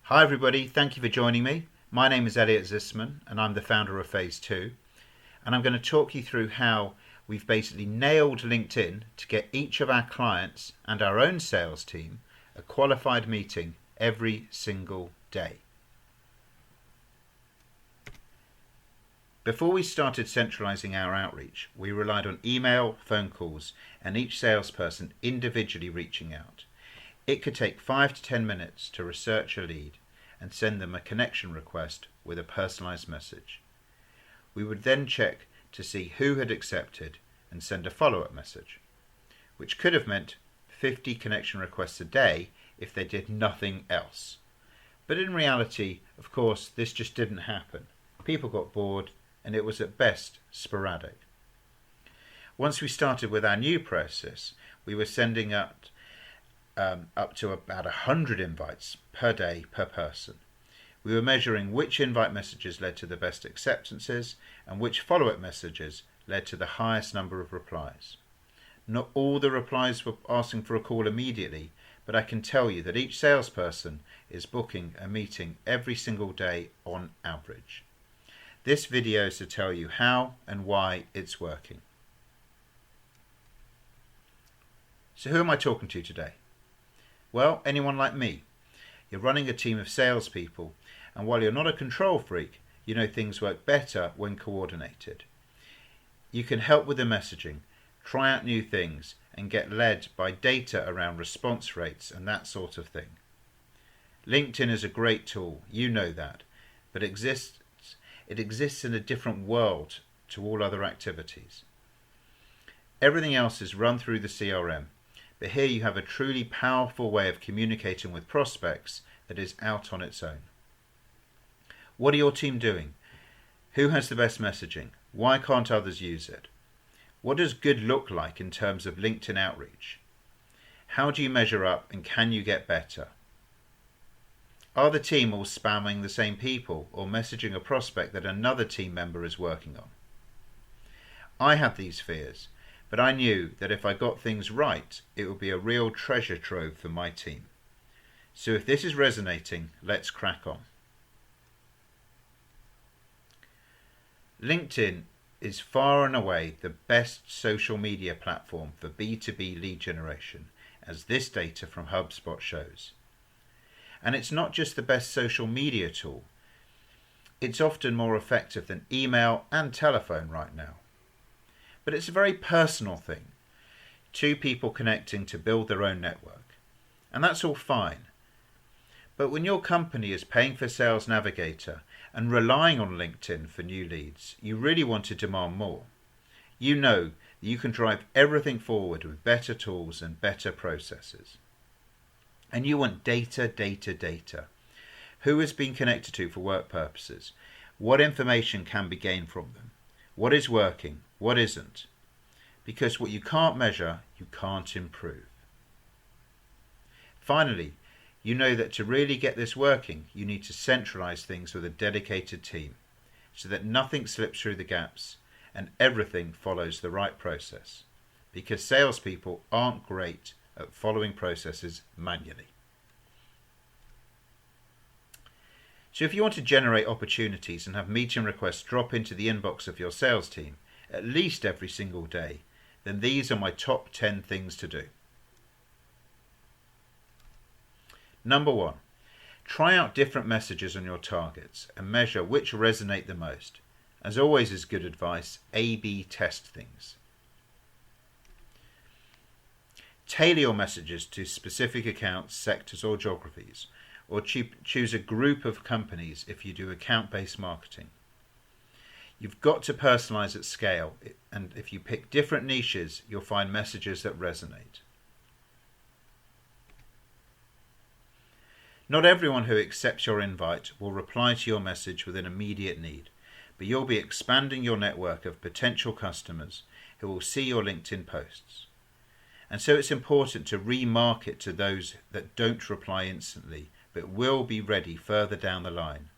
Hi everybody, thank you for joining me. My name is Elliot Zisman and I'm the founder of Phase 2, and I'm going to talk you through how we've basically nailed LinkedIn to get each of our clients and our own sales team a qualified meeting every single day. Before we started centralizing our outreach, we relied on email, phone calls, and each salesperson individually reaching out. It could take 5 to 10 minutes to research a lead and send them a connection request with a personalized message. We would then check to see who had accepted and send a follow-up message, which could have meant 50 connection requests a day if they did nothing else. But in reality, of course, this just didn't happen. People got bored and it was at best sporadic. Once we started with our new process, we were sending up to about 100 invites per day per person. We were measuring which invite messages led to the best acceptances and which follow-up messages led to the highest number of replies. Not all the replies were asking for a call immediately, but I can tell you that each salesperson is booking a meeting every single day on average. This video is to tell you how and why it's working. So who am I talking to today? Well, anyone like me. You're running a team of salespeople, and while you're not a control freak, you know things work better when coordinated. You can help with the messaging, try out new things, and get led by data around response rates and that sort of thing. LinkedIn is a great tool, you know that, but it exists in a different world to all other activities. Everything else is run through the CRM. But here you have a truly powerful way of communicating with prospects that is out on its own. What are your team doing? Who has the best messaging? Why can't others use it? What does good look like in terms of LinkedIn outreach? How do you measure up and can you get better? Are the team all spamming the same people or messaging a prospect that another team member is working on? I had these fears, but I knew that if I got things right, it would be a real treasure trove for my team. So if this is resonating, let's crack on. LinkedIn is far and away the best social media platform for B2B lead generation, as this data from HubSpot shows. And it's not just the best social media tool. It's often more effective than email and telephone right now. But it's a very personal thing. Two people connecting to build their own network. And that's all fine. But when your company is paying for Sales Navigator and relying on LinkedIn for new leads, you really want to demand more. You know that you can drive everything forward with better tools and better processes. And you want data, data, data. Who has been connected to for work purposes? What information can be gained from them? What is working? What isn't? Because what you can't measure, you can't improve. Finally, you know that to really get this working, you need to centralize things with a dedicated team so that nothing slips through the gaps and everything follows the right process. Because salespeople aren't great at following processes manually. So if you want to generate opportunities and have meeting requests drop into the inbox of your sales team at least every single day, then these are my top 10 things to do. Number 1, try out different messages on your targets and measure which resonate the most. As always is good advice, A/B test things. Tailor your messages to specific accounts, sectors or geographies, or choose a group of companies if you do account-based marketing. You've got to personalize at scale, and if you pick different niches, you'll find messages that resonate. Not everyone who accepts your invite will reply to your message with an immediate need, but you'll be expanding your network of potential customers who will see your LinkedIn posts. And so it's important to remarket to those that don't reply instantly, but will be ready further down the line.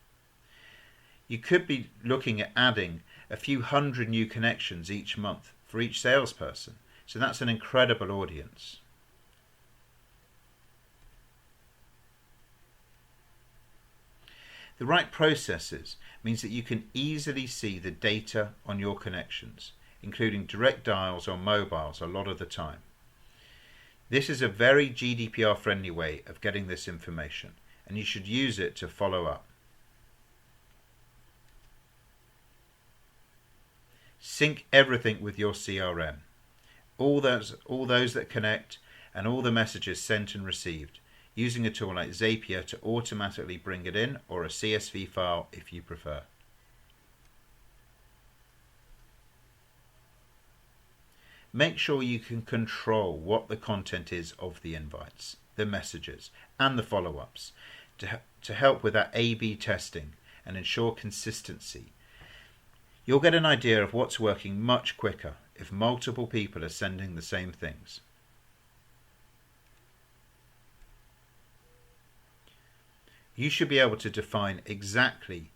You could be looking at adding a few hundred new connections each month for each salesperson. So that's an incredible audience. The right processes means that you can easily see the data on your connections, including direct dials or mobiles a lot of the time. This is a very GDPR friendly way of getting this information, and you should use it to follow up. Sync everything with your CRM. All those that connect and all the messages sent and received, using a tool like Zapier to automatically bring it in, or a CSV file if you prefer. Make sure you can control what the content is of the invites, the messages, and the follow-ups to help with that A/B testing and ensure consistency. You'll get an idea of what's working much quicker if multiple people are sending the same things. You should be able to define exactly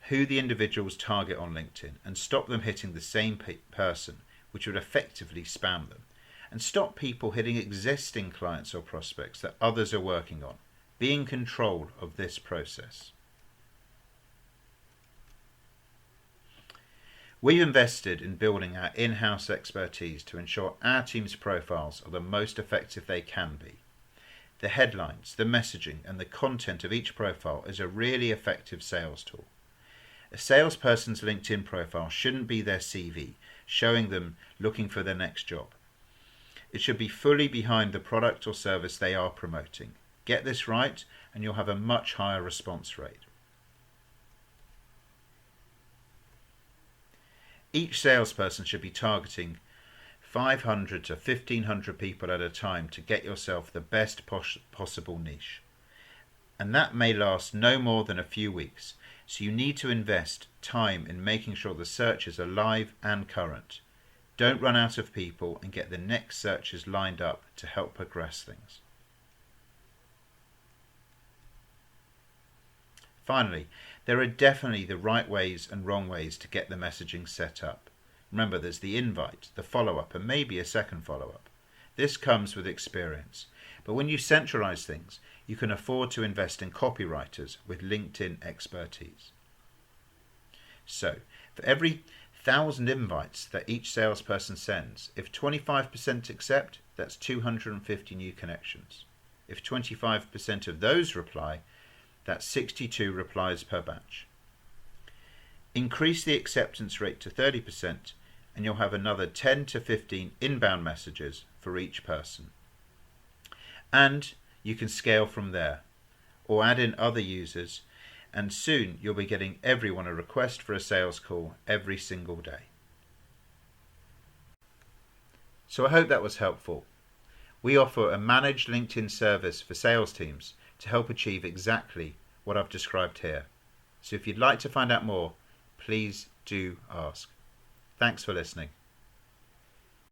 who the individuals target on LinkedIn and stop them hitting the same person, which would effectively spam them, and stop people hitting existing clients or prospects that others are working on. Be in control of this process. We've invested in building our in-house expertise to ensure our team's profiles are the most effective they can be. The headlines, the messaging, and the content of each profile is a really effective sales tool. A salesperson's LinkedIn profile shouldn't be their CV, showing them looking for their next job. It should be fully behind the product or service they are promoting. Get this right, and you'll have a much higher response rate. Each salesperson should be targeting 500 to 1,500 people at a time to get yourself the best possible niche. And that may last no more than a few weeks, so you need to invest time in making sure the searches are live and current. Don't run out of people and get the next searches lined up to help progress things. Finally, there are definitely the right ways and wrong ways to get the messaging set up. Remember, there's the invite, the follow-up, and maybe a second follow-up. This comes with experience. But when you centralize things, you can afford to invest in copywriters with LinkedIn expertise. So, for every 1,000 invites that each salesperson sends, if 25% accept, that's 250 new connections. If 25% of those reply, that's 62 replies per batch. Increase the acceptance rate to 30% and you'll have another 10 to 15 inbound messages for each person. And you can scale from there, or add in other users, and soon you'll be getting everyone a request for a sales call every single day. So I hope that was helpful. We offer a managed LinkedIn service for sales teams to help achieve exactly what I've described here. So if you'd like to find out more, please do ask. Thanks for listening.